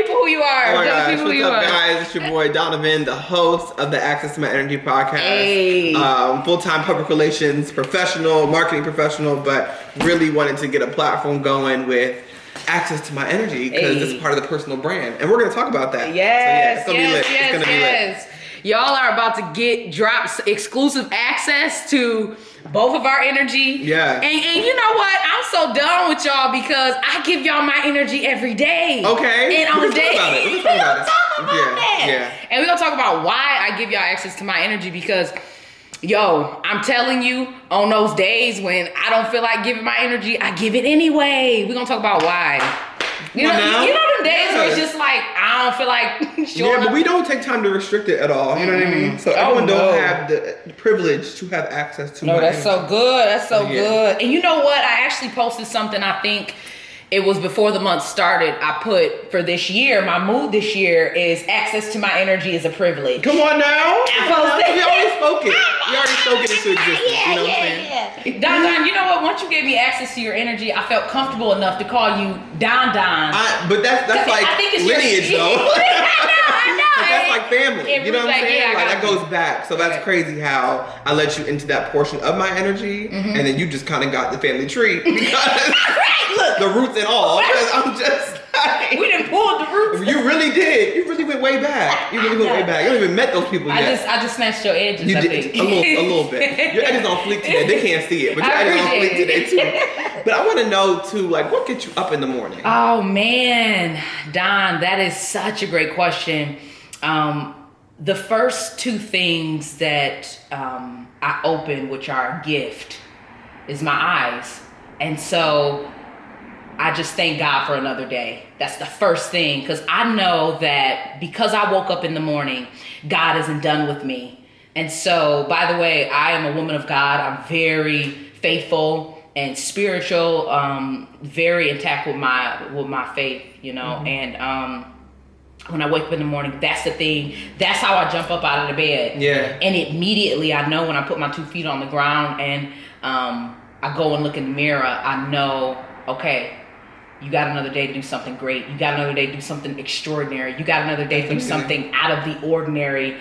people who you are. Oh my Tell the gosh, people who what's you up, are. guys? It's your boy Donovan, the host of the Access to My Energy podcast. Hey. Full-time public relations professional, marketing professional, but really wanted to get a platform going with access to my energy because it's part of the personal brand, and we're going to talk about that. Yes, so yeah, it's gonna be lit. It's gonna be lit. Y'all are about to drop exclusive access to both of our energy. Yeah. And you know what? I'm so done with y'all because I give y'all my energy every day. Okay. And on days. We're gonna talk about it. that. Yeah. And we're gonna talk about why I give y'all access to my energy because, yo, I'm telling you, on those days when I don't feel like giving my energy, I give it anyway. We're gonna talk about why. You know them days where it's just like, I don't feel like showing Yeah, but up. we don't take time to restrict it at all. You know what I mean? So everyone don't have the privilege to have access to my that's energy. so good. That's so good. And you know what? I actually posted something, I think it was before the month started. I put for this year, my mood this year is access to my energy is a privilege. Come on now. I We already spoke it. We already spoke it into existence. You know what I'm saying? Don, you know what? Once you gave me access to your energy, I felt comfortable enough to call you Don. But that's like I think it's lineage though. I know. Like, that's like family. You know what I'm saying? Yeah, like that goes back. So that's crazy how I let you into that portion of my energy, and then you just kind of got the family tree because the roots and all. Because I'm just like, we didn't pull the roots. You really did. You really went way back. You really went way back. You haven't even met those people yet. I just snatched your edges. You I did think. a little bit. Your edges on fleek today. They can't see it, but your edges on fleek today too. But I want to know too, like, what gets you up in the morning? Oh man, Don, that is such a great question. The first two things that I open, which are a gift, is my eyes, and so I just thank God for another day. That's the first thing, because I know that because I woke up in the morning, God isn't done with me. And so, by the way, I am a woman of God. I'm very faithful and spiritual, very intact with my faith, you know. And when I wake up in the morning, that's the thing. That's how I jump up out of the bed. Yeah. And immediately I know when I put my 2 feet on the ground and I go and look in the mirror, I know, okay, you got another day to do something great. You got another day to do something extraordinary. You got another day to do something out of the ordinary.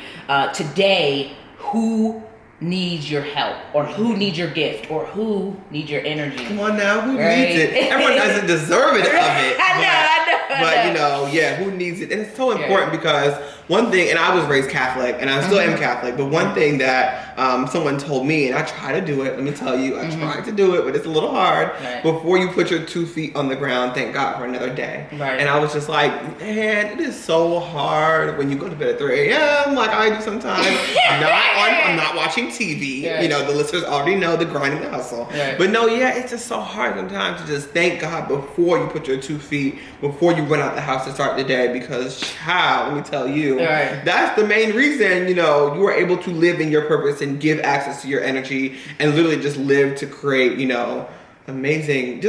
Today, who needs your help, or who needs your gift, or who needs your energy? Come on now, who needs it? Everyone doesn't deserve it of it. I know. But you know, yeah, who needs it? And it's so important because one thing, and I was raised Catholic, and I still am Catholic, but one thing that someone told me, and I try to do it, let me tell you, I tried to do it, but it's a little hard. Right. Before you put your 2 feet on the ground, thank God for another day. Right. And I was just like, man, it is so hard when you go to bed at 3 a.m. like I do sometimes. I'm not watching TV. Right. You know, the listeners already know the grind and the hustle. Right. But no, yeah, it's just so hard sometimes to just thank God before you put your 2 feet, before you run out the house to start the day, because child, let me tell you, that's the main reason, you know, you are able to live in your purpose and give access to your energy and literally just live to create, you know, amazing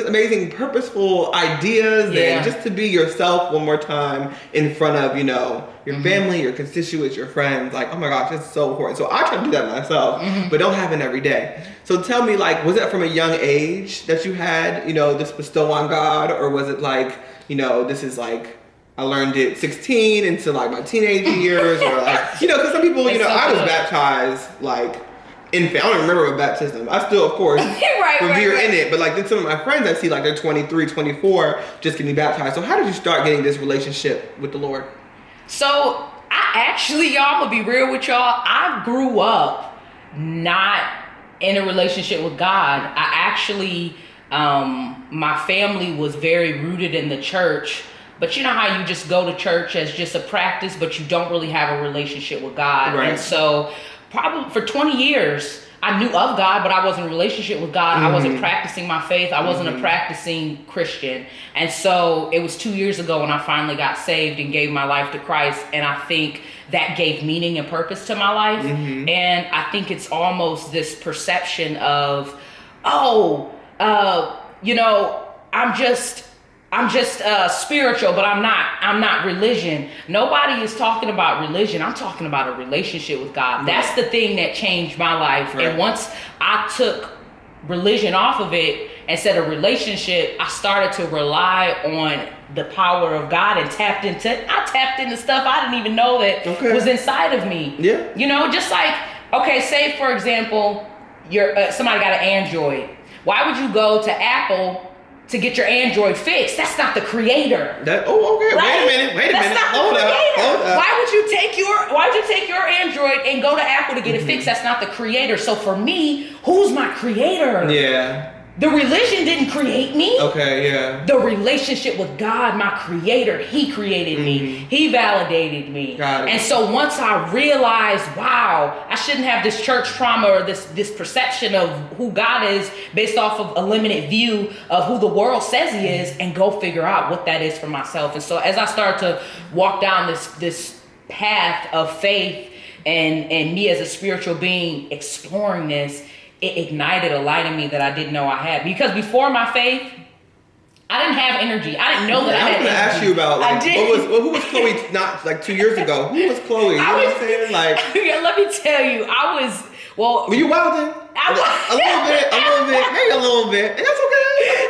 purposeful ideas and just to be yourself one more time in front of, you know, your family, your constituents, your friends. Like, oh my gosh, it's so important. So I try to do that myself, but don't happen every day. So tell me, like, was it from a young age that you had, you know, this bestow on God, or was it like, you know, this is like, I learned it 16 into like my teenage years, or like, you know, because some people, you know, I was baptized like infant. I don't remember a baptism. I still, of course, revere in it, but like then some of my friends I see, like they're 23, 24, just getting baptized. So how did you start getting this relationship with the Lord? So I actually, y'all, I'm gonna be real with y'all. I grew up not in a relationship with God. I actually, my family was very rooted in the church. But you know how you just go to church as just a practice, but you don't really have a relationship with God. Right. And so probably for 20 years, I knew of God, but I wasn't in a relationship with God. I wasn't practicing my faith. I wasn't a practicing Christian. And so it was 2 years ago when I finally got saved and gave my life to Christ. And I think that gave meaning and purpose to my life. And I think it's almost this perception of, you know, I'm just spiritual, but I'm not religion. Nobody is talking about religion. I'm talking about a relationship with God. That's the thing that changed my life. And once I took religion off of it instead of relationship, I started to rely on the power of God and tapped into stuff I didn't even know that was inside of me. Yeah. You know, just like, okay, say for example, somebody got an Android. Why would you go to Apple to get your Android fixed? That's not the creator. Okay. Right? Wait a minute. Hold up. Why would you take your Android and go to Apple to get it fixed? That's not the creator. So for me, who's my creator? Yeah. The religion didn't create me. Okay, yeah. The relationship with God, my creator, he created me. He validated me. Got it. And so once I realized, wow, I shouldn't have this church trauma or this perception of who God is based off of a limited view of who the world says he is, and go figure out what that is for myself. And so as I started to walk down this path of faith and me as a spiritual being exploring this, it ignited a light in me that I didn't know I had. Because before my faith, I didn't have energy. I didn't know that I had energy. I was going to ask you about, who was Chloe not like 2 years ago? Who was Chloe? You know what I'm saying? Like, let me tell you, were you wilding? A little bit, and that's okay.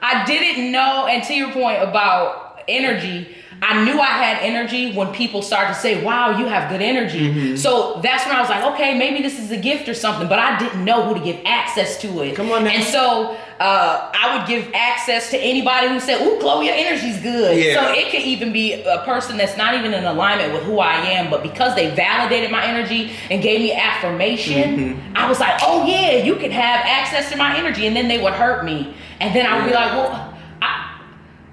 I didn't know, and to your point about energy, I knew I had energy when people started to say, wow, you have good energy. So that's when I was like, okay, maybe this is a gift or something, but I didn't know who to give access to it. Come on now. And so I would give access to anybody who said, ooh, Chloe, your energy's good. Yeah. So it could even be a person that's not even in alignment with who I am, but because they validated my energy and gave me affirmation, I was like, oh yeah, you can have access to my energy. And then they would hurt me. And then I would be like, well,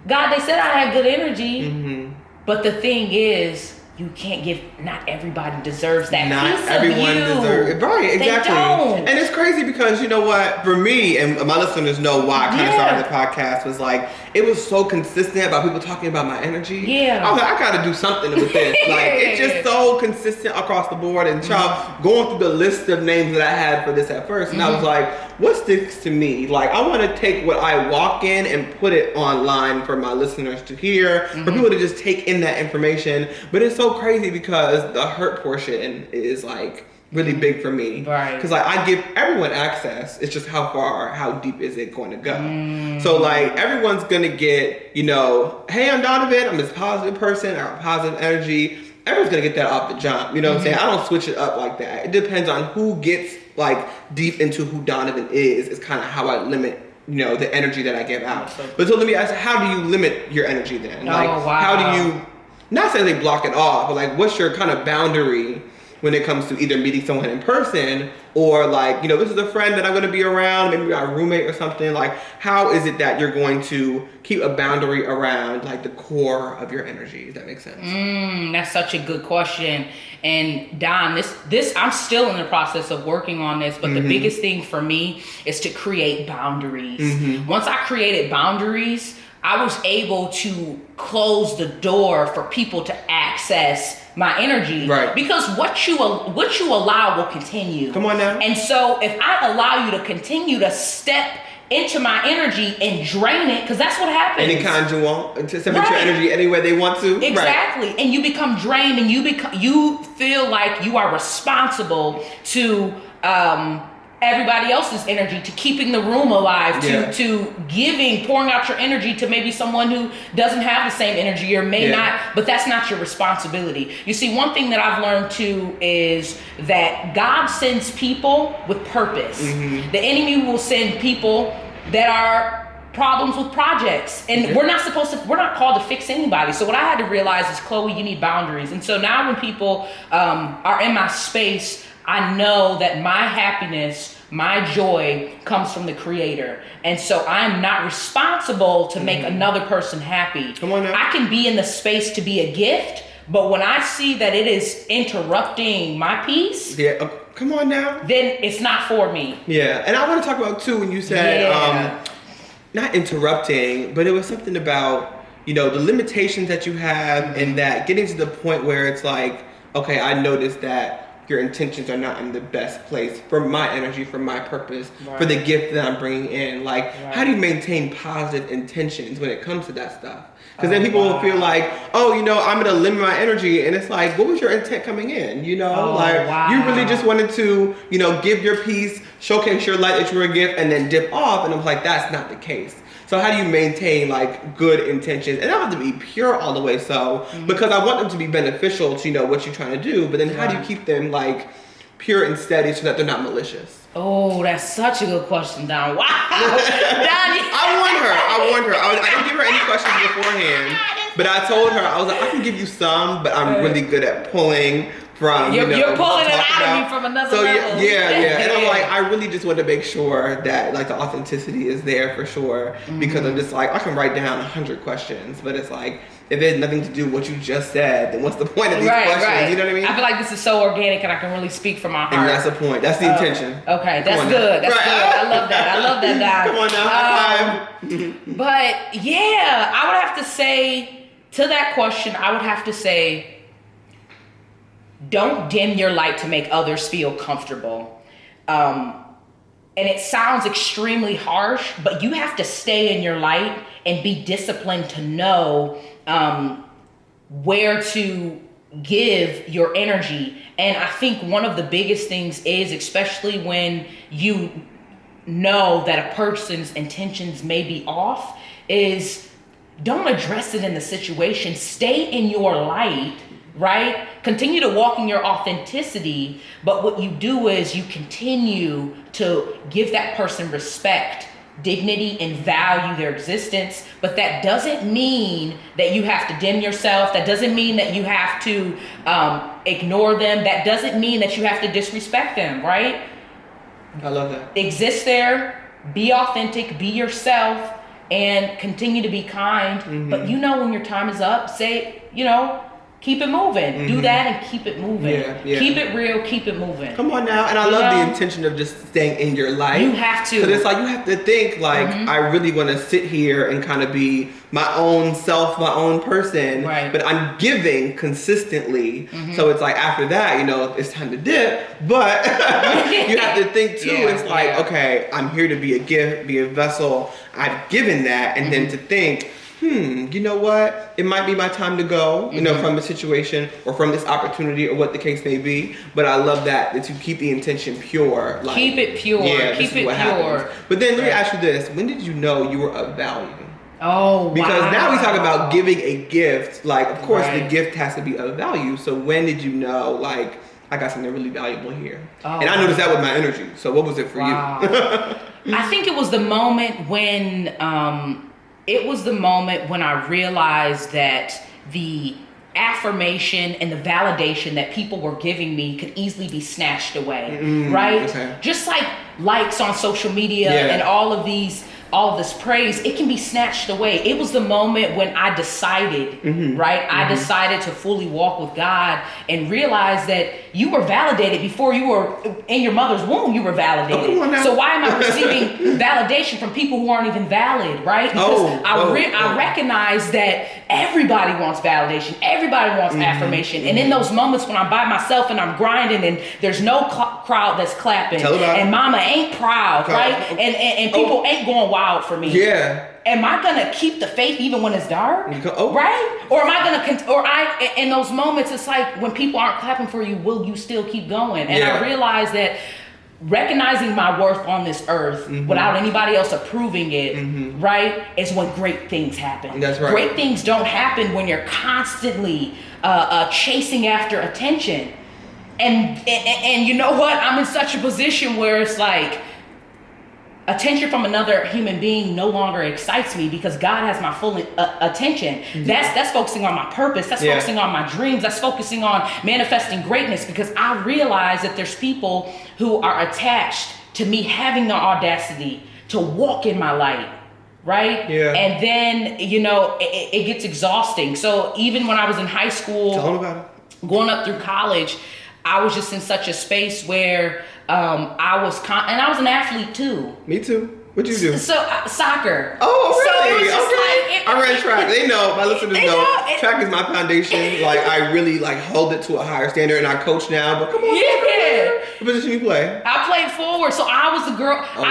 God, they said I had good energy, but the thing is, you can't give. Not everybody deserves that. Not piece everyone of you. Deserves it, right? Exactly. They don't. And it's crazy because you know what? For me, and my listeners know why I kind of started the podcast, was like it was so consistent about people talking about my energy. Yeah. I was like, I got to do something with this. Like it's just so consistent across the board. And child, going through the list of names that I had for this at first, and I was like, what sticks to me? Like I want to take what I walk in and put it online for my listeners to hear, for people to just take in that information. But it's so crazy because the hurt portion is like really big for me. Right. Because like I give everyone access. It's just how deep is it going to go? So like everyone's gonna get, you know, hey, I'm Donovan, I'm this positive person, I have positive energy. Everyone's gonna get that off the jump. You know what I'm saying? I don't switch it up like that. It depends on who gets like deep into who Donovan is kind of how I limit, you know, the energy that I give out. But so let me ask, how do you limit your energy then? Like how do you, not saying they block it off, but like what's your kind of boundary when it comes to either meeting someone in person or like, you know, this is a friend that I'm going to be around, maybe my roommate or something. Like, how is it that you're going to keep a boundary around like the core of your energy? Does that make sense? That's such a good question. And Don, this I'm still in the process of working on this, but the biggest thing for me is to create boundaries. Once I created boundaries, I was able to close the door for people to access my energy, right? Because what you allow will continue. Come on now. And so if I allow you to continue to step into my energy and drain it, because that's what happens. Any kind you want to step into your energy any way they want to. Exactly, and you become drained, and you feel like you are responsible to everybody else's energy, to keeping the room alive, to pouring out your energy to maybe someone who doesn't have the same energy or may not, but that's not your responsibility. You see, one thing that I've learned too is that God sends people with purpose. The enemy will send people that are problems with projects, and we're not called to fix anybody. So what I had to realize is, Chloe, you need boundaries. And so now when people are in my space, I know that my happiness, my joy comes from the Creator. And so I'm not responsible to make another person happy. Come on now. I can be in the space to be a gift, but when I see that it is interrupting my peace, come on now, then it's not for me. Yeah, and I want to talk about too when you said not interrupting, but it was something about, you know, the limitations that you have and that getting to the point where it's like, okay, I noticed that your intentions are not in the best place for my energy, for my purpose, for the gift that I'm bringing in. Like, how do you maintain positive intentions when it comes to that stuff? Because then people will feel like, oh, you know, I'm going to limit my energy. And it's like, what was your intent coming in? You know, you really just wanted to, you know, give your piece, showcase your light that you were a gift, and then dip off. And I'm like, that's not the case. So how do you maintain like good intentions? And I don't have to be pure all the way because I want them to be beneficial to, you know, what you're trying to do. But then how do you keep them like pure and steady so that they're not malicious? Oh, that's such a good question, Don. Wow. I warned her. I didn't give her any questions beforehand. But I told her, I was like, I can give you some, but I'm really good at pulling from, you're pulling it out of me from another level. Yeah. And I'm like, I really just want to make sure that like the authenticity is there for sure. Because I'm just like, I can write down 100 questions, but it's like, if it has nothing to do with what you just said, then what's the point of these questions? Right. You know what I mean? I feel like this is so organic and I can really speak from my heart. And that's the point. That's the intention. Okay, that's good. That's good. I love that, Don. Come on now, high five. But yeah, I would have to say, to that question, I would have to say, don't dim your light to make others feel comfortable. And it sounds extremely harsh, but you have to stay in your light and be disciplined to know where to give your energy. And I think one of the biggest things is, especially when you know that a person's intentions may be off, is don't address it in the situation. Stay in your light, right? Continue to walk in your authenticity, but what you do is you continue to give that person respect, dignity, and value their existence. But that doesn't mean that you have to dim yourself. That doesn't mean that you have to ignore them. That doesn't mean that you have to disrespect them, right? I love that. Exist there, be authentic, be yourself, and continue to be kind. But you know when your time is up, say, you know, keep it moving. Do that and keep it moving. Yeah. Keep it real, keep it moving. Come on now. And I love the intention of just staying in your life. You have to. Because it's like you have to think like, I really want to sit here and kind of be my own self, my own person. Right. But I'm giving consistently. So it's like after that, you know, it's time to dip. But you have to think too. It's like, okay, I'm here to be a gift, be a vessel. I've given that. And then to think, you know what? It might be my time to go, you know, from the situation or from this opportunity or what the case may be. But I love that you keep the intention pure. Like, keep it pure. Yeah, keep it pure. Happens. But then let me ask you this. When did you know you were of value? Oh, because now we talk about giving a gift. Like, of course, the gift has to be of value. So when did you know, like, I got something really valuable here? And I noticed that with my energy. So what was it for you? I think it was the moment when... it was the moment when I realized that the affirmation and the validation that people were giving me could easily be snatched away, right? Okay. Just like likes on social media and all of this praise, it can be snatched away. It was the moment when I decided, right? I decided to fully walk with God and realize that you were validated before you were in your mother's womb. You were validated. So why am I receiving validation from people who aren't even valid, right? Because I recognize that everybody wants validation. Everybody wants affirmation. And in those moments when I'm by myself and I'm grinding and there's no crowd that's clapping and mama ain't proud, right? And people ain't going wild for me. Yeah. Am I gonna keep the faith even when it's dark? Right? Or am I gonna? In those moments, it's like when people aren't clapping for you, will you still keep going? And I realized that recognizing my worth on this earth without anybody else approving it, right, is when great things happen. That's right. Great things don't happen when you're constantly chasing after attention. And you know what? I'm in such a position where it's like, attention from another human being no longer excites me because God has my full attention. That's focusing on my purpose. That's focusing on my dreams. That's focusing on manifesting greatness, because I realize that there's people who are attached to me having the audacity to walk in my light. Right? Yeah. And then, you know, it gets exhausting. So even when I was in high school, going up through college, I was just in such a space where I was an athlete too. Me too. What'd you do? So soccer. Oh, really? So okay. I ran track. They know. My listeners know. Track is my foundation. Like I really hold it to a higher standard, and I coach now. But come on, what position you play? I played forward, so I was the girl. So you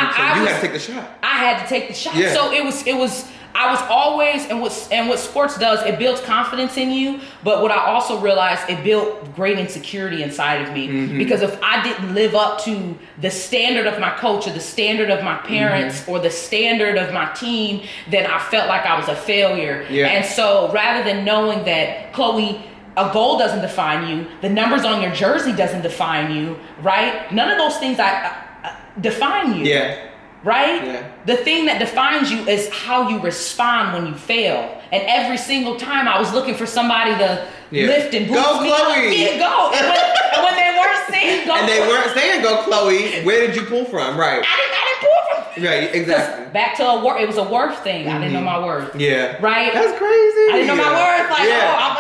had to take the shot. I had to take the shot. Yeah. So it was. I was always, and what sports does, it builds confidence in you. But what I also realized, it built great insecurity inside of me. Because if I didn't live up to the standard of my coach or the standard of my parents or the standard of my team, then I felt like I was a failure. Yeah. And so rather than knowing that, Chloe, a goal doesn't define you, the numbers on your jersey doesn't define you, right? None of those things define you. Yeah. Right? Yeah. The thing that defines you is how you respond when you fail. And every single time I was looking for somebody to lift and boost go, me Chloe. up. Yeah, go. And when they weren't saying go, and they weren't saying go, Chloe, where did you pull from? Right. I didn't pull from. Right, exactly. Back to it was a worth thing. I didn't know my worth. Yeah. Right? That's crazy. I didn't know my worth. Like,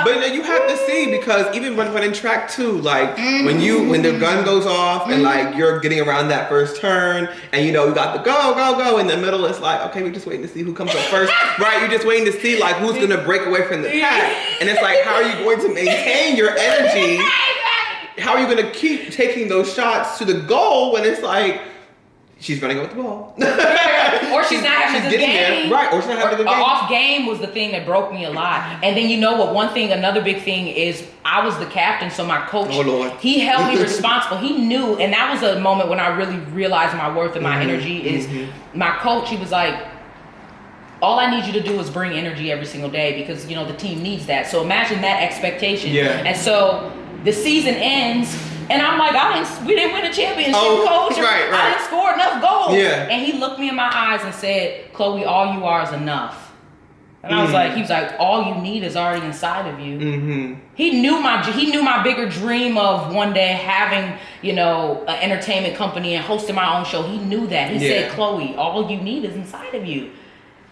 but you have to see, because even when running track too, like when the gun goes off and like you're getting around that first turn and you got the go in the middle, it's like, okay, we're just waiting to see who comes up first. Right? You're just waiting to see like who's gonna break away from the pack. And it's like, how are you going to maintain your energy? How are you gonna keep taking those shots to the goal when it's like she's running with the ball? Or she's not having a good game. Right, or she's not having a good game. Off game was the thing that broke me a lot. And then another big thing is I was the captain, so my coach, he held me responsible. He knew, and that was a moment when I really realized my worth and my energy is my coach, he was like, all I need you to do is bring energy every single day because, the team needs that. So imagine that expectation. Yeah. And so the season ends, and I'm like, we didn't win a championship, coach. Right. I didn't score enough goals. Yeah. And he looked me in my eyes and said, Chloe, all you are is enough. And I was like, he was like, all you need is already inside of you. He knew my bigger dream of one day having, an entertainment company and hosting my own show. He knew that. He said, Chloe, all you need is inside of you.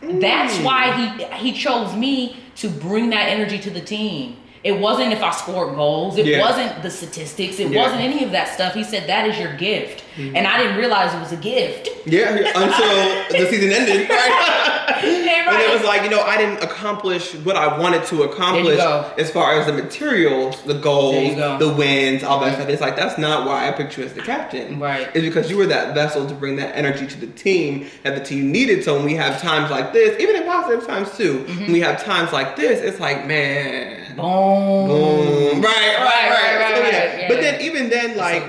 That's why he chose me to bring that energy to the team. It wasn't if I scored goals. It wasn't the statistics. It wasn't any of that stuff. He said, that is your gift. And I didn't realize it was a gift. Yeah, until the season ended. Right? And it was like, I didn't accomplish what I wanted to accomplish as far as the materials, the goals, the wins, all that stuff. It's like, that's not why I picked you as the captain. Right. It's because you were that vessel to bring that energy to the team that the team needed. So when we have times like this, even in positive times too, when we have times like this, it's like, man. Boom. Right. Yeah. But then even then, like,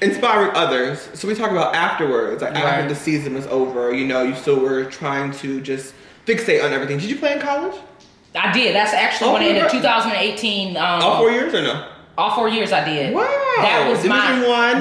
inspiring others. So we talk about afterwards, like after the season was over, you still were trying to just fixate on everything. Did you play in college? I did. That's actually when in 2018. All 4 years or no? All 4 years I did. Wow. That was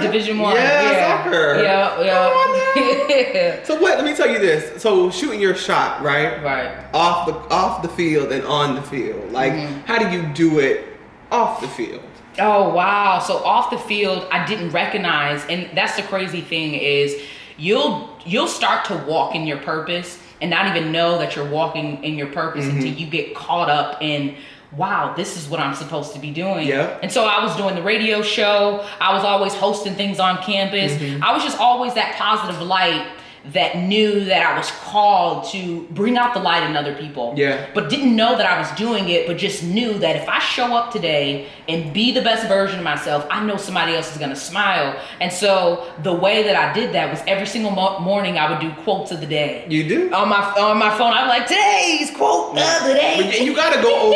Division 1. Yeah, soccer. Yeah. So let me tell you this. So shooting your shot, right? Right. Off the field and on the field. Like, how do you do it off the field? Oh, wow. So off the field, I didn't recognize, and that's the crazy thing is you'll start to walk in your purpose and not even know that you're walking in your purpose until you get caught up in, wow, this is what I'm supposed to be doing. Yeah. And so I was doing the radio show. I was always hosting things on campus. I was just always that positive light that knew that I was called to bring out the light in other people. Yeah. But didn't know that I was doing it, but just knew that if I show up today and be the best version of myself, I know somebody else is gonna smile. And so the way that I did that was every single morning I would do quotes of the day. You do? On my phone, I'm like, today's quote of the day. You gotta go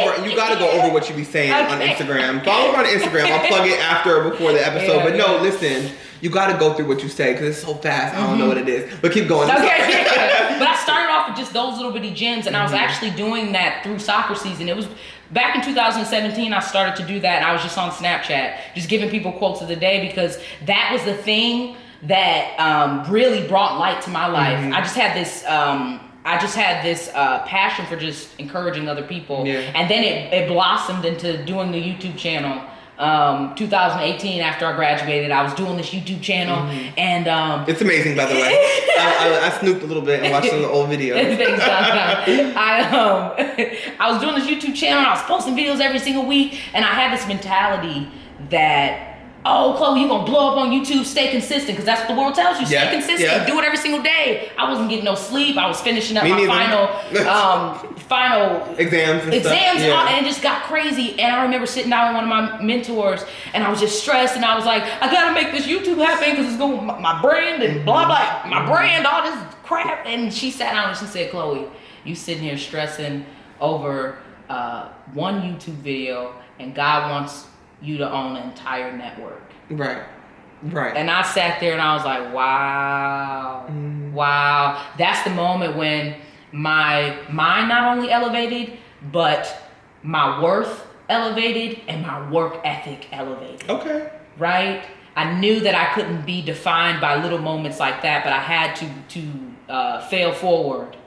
over what you be saying on Instagram. Follow her on Instagram. I'll plug it after or before the episode. But no, listen. You got to go through what you say because it's so fast. I don't know what it is. But keep going. Okay. But I started off with just those little bitty gems, and I was actually doing that through soccer season. It was back in 2017 I started to do that, and I was just on Snapchat, just giving people quotes of the day because that was the thing that really brought light to my life. I just had this passion for just encouraging other people. Yeah. And then it blossomed into doing the YouTube channel. 2018 after I graduated, I was doing this YouTube channel and it's amazing, by the way. I snooped a little bit and watched some of the old videos. Thanks, I was doing this YouTube channel and I was posting videos every single week, and I had this mentality that oh, Chloe, you gonna blow up on YouTube, stay consistent, because that's what the world tells you. Stay consistent, do it every single day. I wasn't getting no sleep. I was finishing up my final exams and and it just got crazy. And I remember sitting down with one of my mentors, and I was just stressed, and I was like, I gotta make this YouTube happen, because it's going my brand and blah blah, my brand, all this crap. And she sat down and she said, Chloe, you sitting here stressing over one YouTube video, and God wants you to own an entire network. Right. And I sat there and I was like, wow. That's the moment when my mind not only elevated, but my worth elevated and my work ethic elevated. Okay. Right? I knew that I couldn't be defined by little moments like that, but I had to fail forward.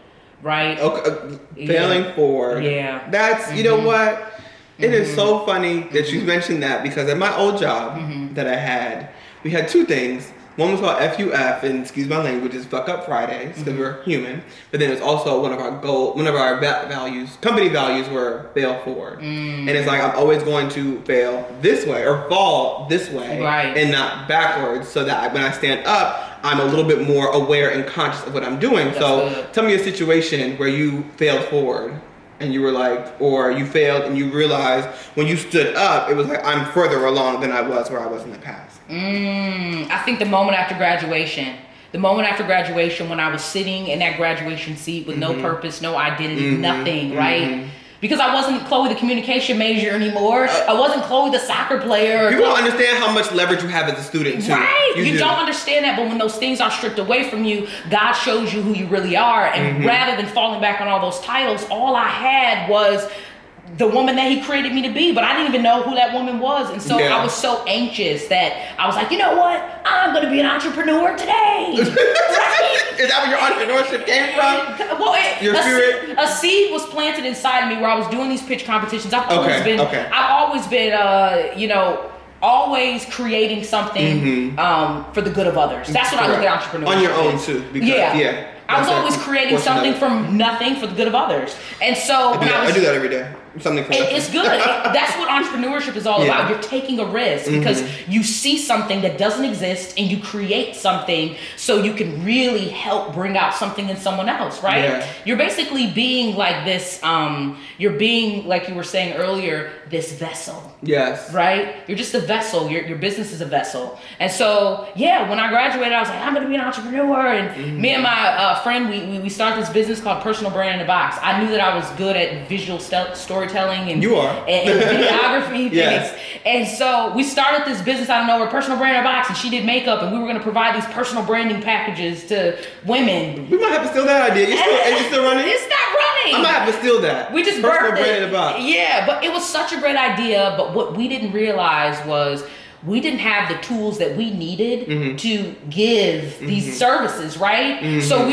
Right? Okay. Failing forward. Yeah. That's, you know what? It is so funny that you mentioned that, because at my old job that I had, we had two things. One was called FUF, and excuse my language, is Fuck Up Fridays, because we're human. But then it's also one of our values, company values, were fail forward. And it's like, I'm always going to fail this way or fall this way and not backwards, so that when I stand up, I'm a little bit more aware and conscious of what I'm doing. Tell me a situation where you failed forward. And you were like, or you failed and you realized when you stood up, it was like, I'm further along than I was where I was in the past. I think the moment after graduation, when I was sitting in that graduation seat with no purpose, no identity, nothing, right? Because I wasn't Chloe the communication major anymore. I wasn't Chloe the soccer player. People don't understand how much leverage you have as a student too. Right. You don't understand that, but when those things are stripped away from you, God shows you who you really are. And rather than falling back on all those titles, all I had was the woman that he created me to be, but I didn't even know who that woman was. And so I was so anxious that I was like, you know what? I'm going to be an entrepreneur today. Right? Is that where your entrepreneurship came from? Well, your spirit? A seed was planted inside of me where I was doing these pitch competitions. I've always been, always creating something for the good of others. That's what I look at entrepreneurship. On your own too. Because, I was always creating something from nothing for the good of others. And so I do that every day. Something from it's good. That's what entrepreneurship is all about. You're taking a risk because you see something that doesn't exist and you create something so you can really help bring out something in someone else, right? Yeah. You're basically being like this, you're being, like you were saying earlier, this vessel. Yes. Right? You're just a vessel. Your business is a vessel. And so, when I graduated, I was like, I'm going to be an entrepreneur. And me and my friend, we started this business called Personal Brand in a Box. I knew that I was good at visual storytelling and videography things. And so we started this business out of nowhere, Personal Brand in a Box, and she did makeup, and we were going to provide these personal branding packages to women. We might have to steal that idea. Is it still running? It's not running. I might have to steal that. We just Personal birthed Brand in a Box. Yeah, but it was such a great idea, but what we didn't realize was we didn't have the tools that we needed to give these services, right? So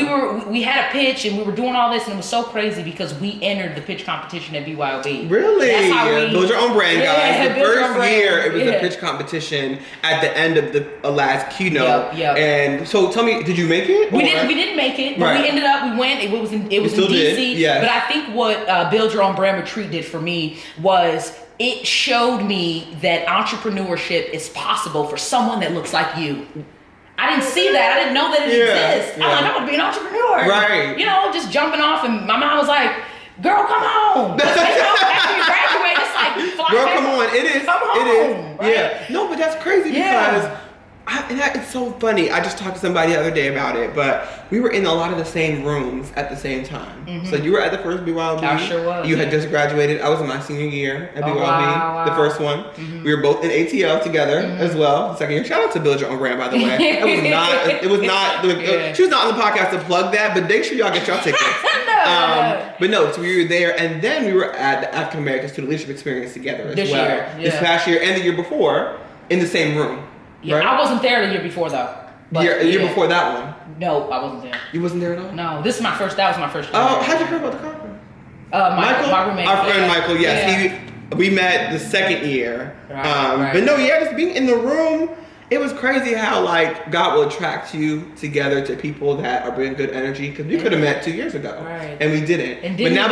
we had a pitch and we were doing all this, and it was so crazy because we entered the pitch competition at BYOB. Really? That's how build your own brand, guys. The first year it was a pitch competition at the end of the last keynote. Yep. And so tell me, did you make it? We didn't make it, but we ended up, we went, it was in DC. Yes. But I think what Build Your Own Brand Retreat did for me was it showed me that entrepreneurship is possible for someone that looks like you. I didn't see that. I didn't know that it exists. I'm like, I'm going to be an entrepreneur. Right. Just jumping off, and my mom was like, girl, come home. After you graduate, it's like, girl, come on. It is. Come home. It is. Right? Yeah. No, but that's crazy because it's so funny. I just talked to somebody the other day about it, but we were in a lot of the same rooms at the same time. So you were at the first BYOB. I sure was. You had just graduated. I was in my senior year at BYOB, the first one. We were both in ATL together as well. The second year. Shout out to Build Your Own Brand, by the way. It was not. She was not on the podcast to plug that, but make sure y'all get y'all tickets. But no, so we were there, and then we were at the African American Student Leadership Experience together as well. This past year and the year before in the same room. Yeah, right? I wasn't there the year before though. The year before that one? No, I wasn't there. You wasn't there at all? No, that was my first year. Oh, how'd you hear about the conference? Michael? My roommate. Our friend Michael, yes. We met the second year. Right. But no, just being in the room, it was crazy how like God will attract you together to people that are bringing good energy, because we could have met 2 years ago, and we didn't. But now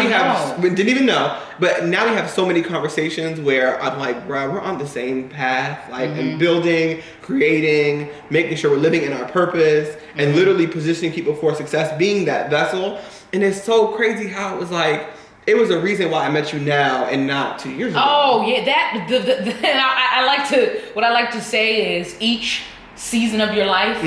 we didn't even know. But now we have so many conversations where I'm like, bro, we're on the same path, like and building, creating, making sure we're living in our purpose, and literally positioning people for success, being that vessel. And it's so crazy how it was like, it was a reason why I met you now and not 2 years ago. Oh yeah, I like to. What I like to say is each season of your life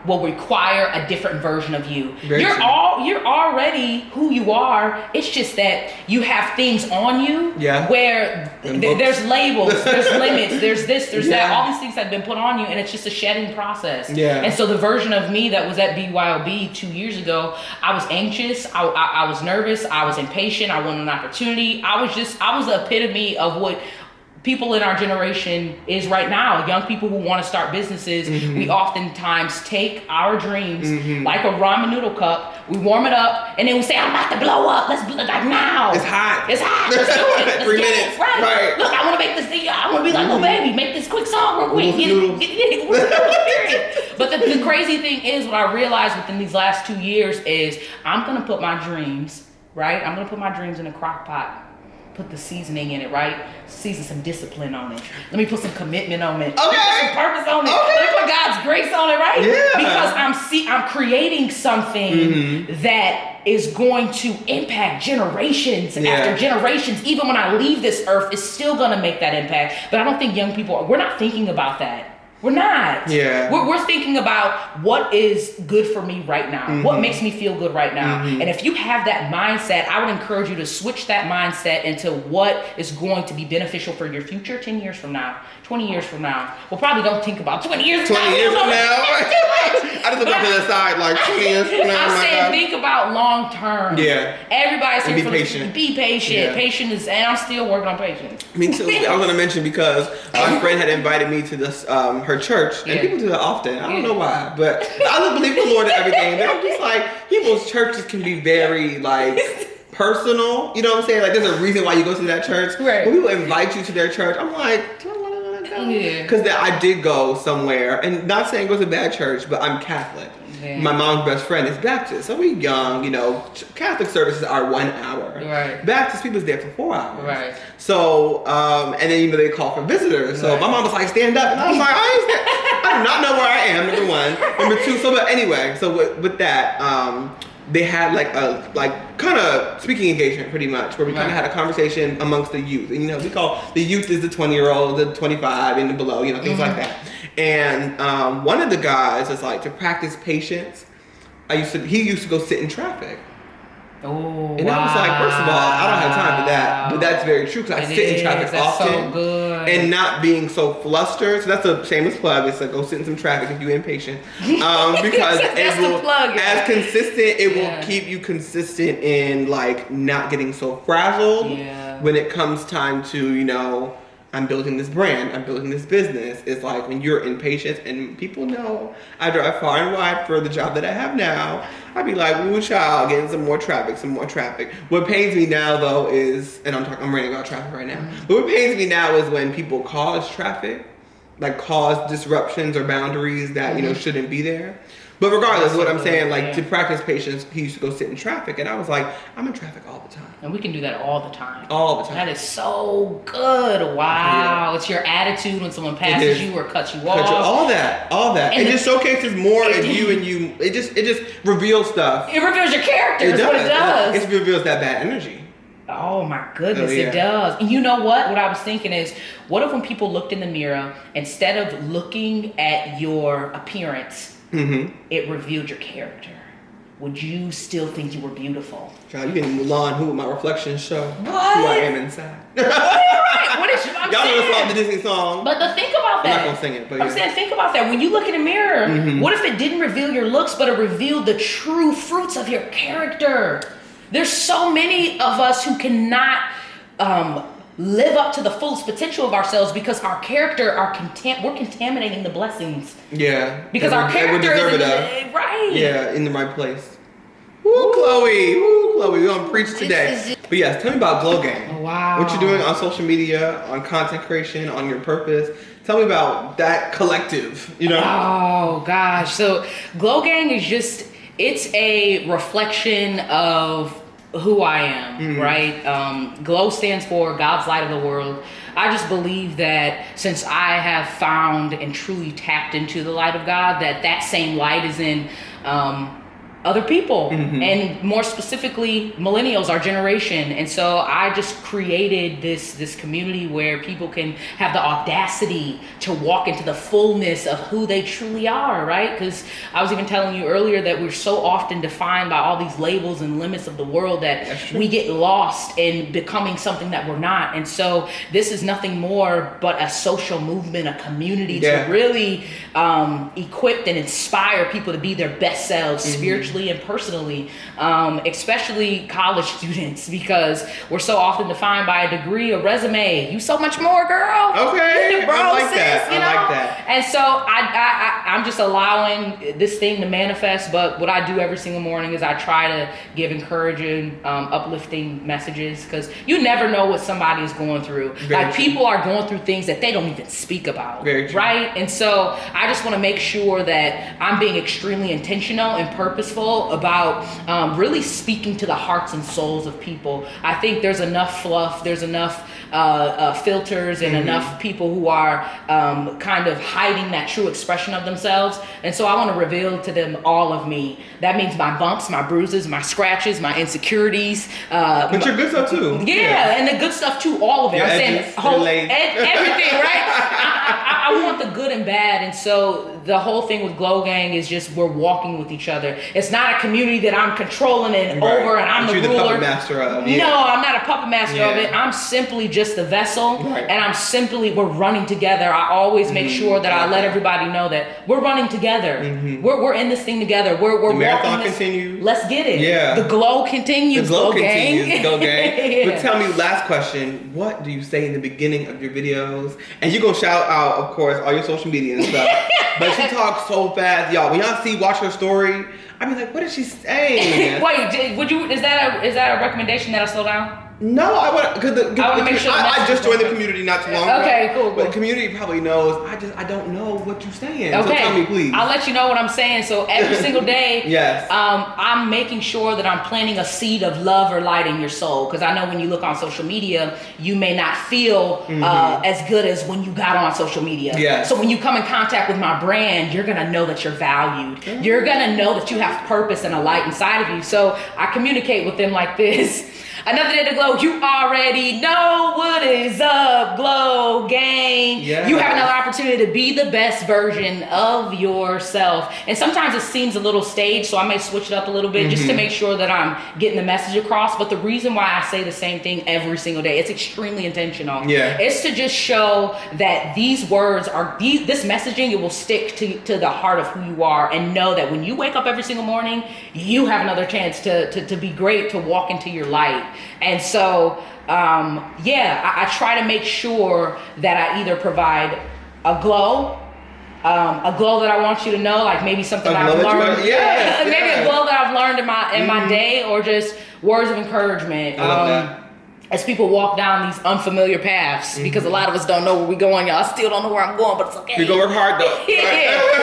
will require a different version of you. You're already who you are. It's just that you have things on you where there's labels, there's limits, there's this, there's that. All these things have been put on you, and it's just a shedding process. And so the version of me that was at BYOB 2 years ago, I was anxious, I was nervous, I was impatient, I wanted an opportunity. I was the epitome of what people in our generation is right now. Young people who want to start businesses, we oftentimes take our dreams like a ramen noodle cup, we warm it up, and then we say, I'm about to blow up. Let's like now. It's hot. Let's do it. Let's 3 minutes. It. Right. Look, I want to make this thing. I want to be like, oh baby, make this quick song real quick. Period. But the crazy thing is, what I realized within these last 2 years is I'm going to put my dreams, right? I'm going to put my dreams in a crock pot. Put the seasoning in it, right? Season some discipline on it. Let me put some commitment on it. Okay. Let me put some purpose on it. Let me put God's grace on it, right? Yeah. Because I'm creating something that is going to impact generations after generations. Even when I leave this earth, it's still going to make that impact. But I don't think young people, we're not thinking about that. We're not. Yeah. We're thinking about what is good for me right now. What makes me feel good right now. And if you have that mindset, I would encourage you to switch that mindset into what is going to be beneficial for your future 10 years from now, 20 years from now. Well, probably don't think about 20 years from now. 20 years from now? I just look up to the side like 20 years from now. I'm saying think about long term. Yeah. Everybody's here be for patient. Be patient. Yeah. Patience is, and I'm still working on patience. Me too. I was going to mention because my friend had invited me to this her church, and people do that often. I don't know why, but I don't believe the Lord and everything. But I'm just like, people's churches can be very like personal. You know what I'm saying? Like, there's a reason why you go to that church. Right. When people invite you to their church, I'm like, do I want to go? Because I did go somewhere, and not saying it was a bad church, but I'm Catholic. Yeah. My mom's best friend is Baptist, so we young, you know. Catholic services are 1 hour. Right. Baptist people's there for 4 hours. Right. So, and then they call for visitors. So my mom was like, stand up, and I was like, I do not know where I am. Number one, number two. So, but anyway, so with that, they had like a kind of speaking engagement, pretty much, where we kind of had a conversation amongst the youth. And we call the youth is the 20-year-old, the 25 and the below, things like that. And one of the guys is like, to practice patience, he used to go sit in traffic. Oh, and I was like, first of all, I don't have time for that. But that's very true, because I sit in traffic often. So good. And not being so flustered. So that's a shameless plug. It's like, go sit in some traffic if you're impatient. Because it will, as consistent, it will keep you consistent in like not getting so frazzled when it comes time to, I'm building this brand, I'm building this business. It's like when you're impatient, and people know I drive far and wide for the job that I have now. I'd be like, woo child, getting some more traffic. What pains me now though is, and I'm ranting about traffic right now, but what pains me now is when people cause traffic, like cause disruptions or boundaries that, shouldn't be there. But regardless of what I'm saying, like to practice patience, he used to go sit in traffic, and I was like, I'm in traffic all the time. And we can do that all the time. All the time. That is so good. Wow. Yeah. It's your attitude when someone passes you or cuts you off. All that. And it just showcases more of you, and you. It just reveals stuff. It reveals your character. That's what it does. It reveals that bad energy. Oh my goodness, it does. And you know what? What I was thinking is, what if when people looked in the mirror, instead of looking at your appearance, it revealed your character? Would you still think you were beautiful? Child, you getting Mulan, who my reflections show what? Who I am inside. Y'all know the Disney song. But think about that. I'm not gonna sing it, but I'm saying, think about that. When you look in the mirror, what if it didn't reveal your looks, but it revealed the true fruits of your character? There's so many of us who cannot live up to the fullest potential of ourselves because our character, we're contaminating the blessings. Yeah. Because our character is right. Yeah, in the right place. Woo, Chloe. Woo, Chloe. We're gonna preach today. But yes, tell me about Glow Gang. Oh, wow. What you're doing on social media, on content creation, on your purpose. Tell me about that collective, you know? Oh, gosh. So Glow Gang is just, it's a reflection of who I am, right? Glow stands for God's light of the world. I just believe that since I have found and truly tapped into the light of God, that same light is in other people, and more specifically millennials, our generation. And so I just created this community where people can have the audacity to walk into the fullness of who they truly are, right? Because I was even telling you earlier that we're so often defined by all these labels and limits of the world that we get lost in becoming something that we're not. And so this is nothing more but a social movement, a community to really equip and inspire people to be their best selves spiritually and personally, especially college students, because we're so often defined by a degree, a resume. You so much more, girl. Okay, bro, I like sis, that. you know? I like that. And so I'm just allowing this thing to manifest. But what I do every single morning is I try to give encouraging, uplifting messages, because you never know what somebody is going through. People are going through things that they don't even speak about, right? And so I just want to make sure that I'm being extremely intentional and purposeful about really speaking to the hearts and souls of people. I think there's enough fluff, there's enough filters and enough people who are kind of hiding that true expression of themselves. And so I want to reveal to them all of me. That means my bumps, my bruises, my scratches, my insecurities. But your good stuff too. Yeah, and the good stuff too, all of it. I'm saying everything, right? I want the good and bad. And so the whole thing with Glow Gang is just we're walking with each other. It's not a community that I'm controlling and over and I'm the ruler. The puppet master of. No, I'm not a puppet master of it. I'm simply just the vessel, and we're running together. I always make sure that I let everybody know that we're running together. We're in this thing together. We're the marathon continues. Let's get it. Yeah. The glow continues. The glow continues. Gang. Glow Gang. But tell me, last question. What do you say in the beginning of your videos? And you're gonna shout out, of course, all your social media and stuff. But she talks so fast, y'all. When y'all watch her story, I be like, what is she saying? Wait, would you? Is that a recommendation that I slow down? No, I want to make sure. I just joined the community not too long ago. Okay, cool. But the community probably knows. I don't know what you're saying. Okay, so tell me, please. I'll let you know what I'm saying. So every single day, yes, I'm making sure that I'm planting a seed of love or light in your soul. Because I know when you look on social media, you may not feel as good as when you got on social media. Yes. So when you come in contact with my brand, you're gonna know that you're valued. You're gonna know that you have purpose and a light inside of you. So I communicate with them like this. Another day to glow. You already know what is up, Glow Gang. Yes. You have another opportunity to be the best version of yourself. And sometimes it seems a little staged, so I may switch it up a little bit just to make sure that I'm getting the message across. But the reason why I say the same thing every single day, it's extremely intentional. Yeah. It's to just show that these words this messaging, it will stick to the heart of who you are, and know that when you wake up every single morning, you have another chance to be great, to walk into your light. And so, I try to make sure that I either provide a glow that I want you to know, like maybe something I've learned. Maybe a glow that I've learned in my day, or just words of encouragement. I love that. As people walk down these unfamiliar paths, because a lot of us don't know where we're going, y'all. I still don't know where I'm going, but it's okay. You're gonna work hard though.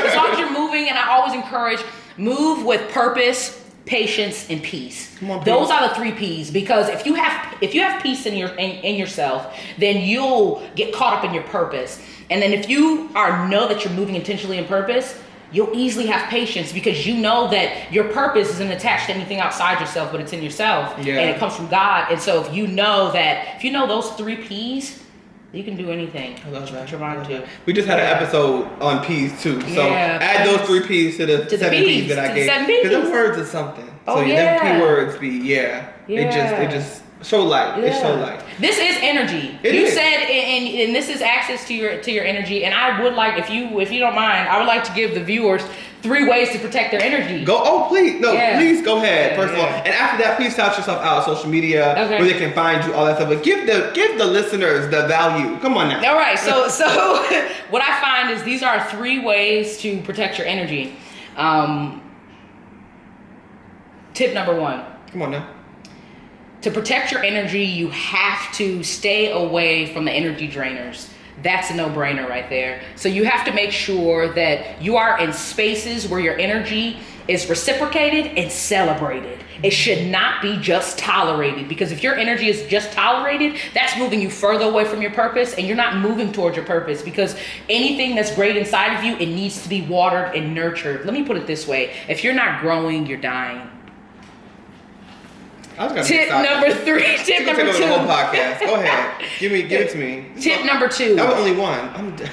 As long as you're moving, and I always encourage, move with purpose, patience, and peace. Those are the 3 P's, because if you have peace in yourself, then you'll get caught up in your purpose. And then if you know that you're moving intentionally in purpose, you'll easily have patience, because you know that your purpose isn't attached to anything outside yourself, but it's in yourself, and it comes from God. And so if you know those 3 P's, you can do anything. I love that. You're mind to. We just had an episode on P's too. So add those 3 P's to the 7 P's that I gave. Because them words are something. Oh, so them P words it just show light. It show light. This is energy. Said, and this is access to your energy. And I would like, if you don't mind, I would like to give the viewers 3 ways to protect their energy. Please go ahead. First of all, and after that, please shout yourself out on social media where they can find you, all that stuff. But give the listeners the value. Come on now. All right. So what I find is these are 3 ways to protect your energy. Tip number 1. Come on now. To protect your energy, you have to stay away from the energy drainers. That's a no-brainer right there. So you have to make sure that you are in spaces where your energy is reciprocated and celebrated. It should not be just tolerated, because if your energy is just tolerated, that's moving you further away from your purpose, and you're not moving towards your purpose, because anything that's great inside of you, it needs to be watered and nurtured. Let me put it this way. If you're not growing, you're dying. Tip number 3. Tip number 2. The whole podcast. Go ahead. Give it to me. Tip number 2. That was only one. I'm done.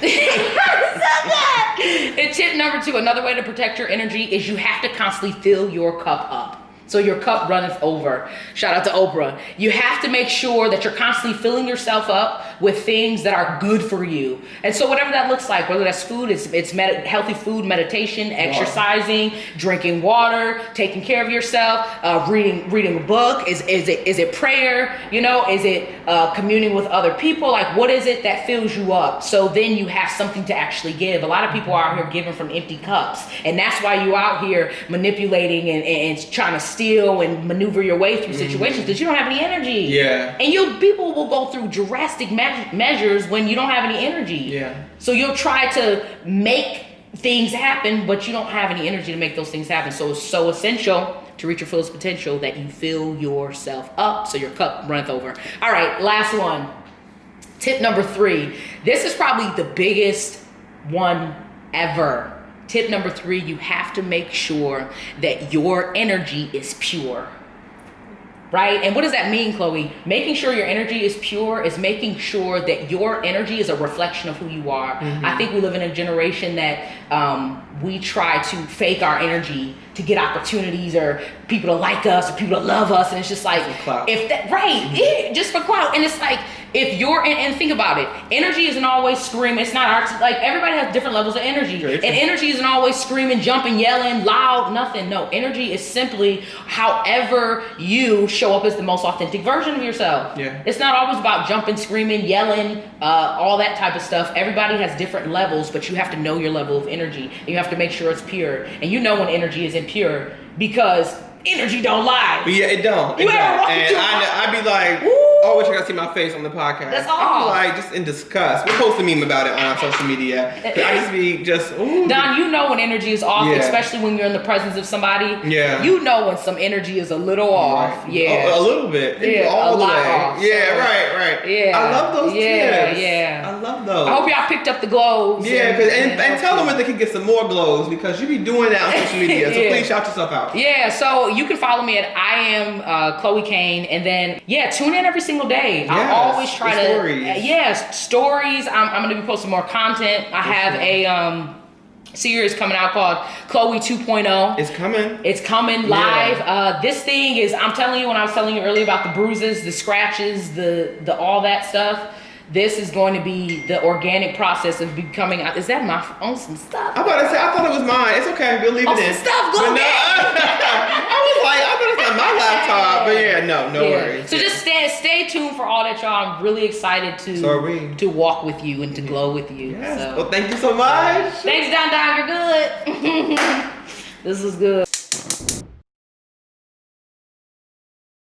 And tip number 2. Another way to protect your energy is you have to constantly fill your cup up. So your cup runneth over. Shout out to Oprah. You have to make sure that you're constantly filling yourself up with things that are good for you. And so whatever that looks like, whether that's food, it's healthy food, meditation, exercising, drinking water, taking care of yourself, reading a book. Is it prayer? Is it communing with other people? Like, what is it that fills you up? So then you have something to actually give. A lot of people are out here giving from empty cups. And that's why you out here manipulating and trying to steal and maneuver your way through situations, because you don't have any energy. Yeah. And people will go through drastic measures when you don't have any energy. Yeah. So you'll try to make things happen, but you don't have any energy to make those things happen. So it's so essential to reach your fullest potential that you fill yourself up so your cup runneth over. All right, last one. Tip number 3. This is probably the biggest one ever. Tip number 3, you have to make sure that your energy is pure. Right? And what does that mean, Chloe? Making sure your energy is pure is making sure that your energy is a reflection of who you are. I think we live in a generation that we try to fake our energy to get opportunities or people to like us or people to love us, and it's just like, if that, right, just for clout. And it's like, if you're, and think about it, energy isn't always screaming. It's not like, everybody has different levels of energy. And energy isn't always screaming, jumping, yelling, loud, nothing. No, energy is simply however you show up as the most authentic version of yourself. Yeah. It's not always about jumping, screaming, yelling, all that type of stuff. Everybody has different levels, but you have to know your level of energy. And you have to make sure it's pure. And you know when energy is impure, because energy don't lie. Yeah, it don't. You ever walk into I'd be like, oh, I wish I could see my face on the podcast. That's all. I'm like just in disgust. We'll post a meme about it on our social media. I just be ooh. Don, you know when energy is off, especially when you're in the presence of somebody. Yeah. You know when some energy is a little off. Right. Yeah. A little bit. Yeah, all a the lot way. off. Yeah, So, right. Yeah. I love those tips. Yeah. I love those. I hope y'all picked up the glows. Yeah, and tell them where they can get some more glows, because you be doing that on social media. So please shout yourself out. Yeah, so you can follow me at I am Chloe Cain, and then tune in every single day. I always try to stories. I'm going to be posting more content. I have a series coming out called Chloe 2.0. It's coming live. This thing is, I'm telling you, when I was telling you earlier about the bruises, the scratches, the all that stuff, this is going to be the organic process of becoming. Is that my on some stuff? I'm about to say, I thought it was mine. It's okay. We'll leave it in. Some stuff, go ahead. I was like, I thought it's not my laptop, but no worries. So just stay tuned for all that, y'all. I'm really excited to walk with you and to glow with you. Yes. So. Well, thank you so much. Thanks, Don. You're good. This is good.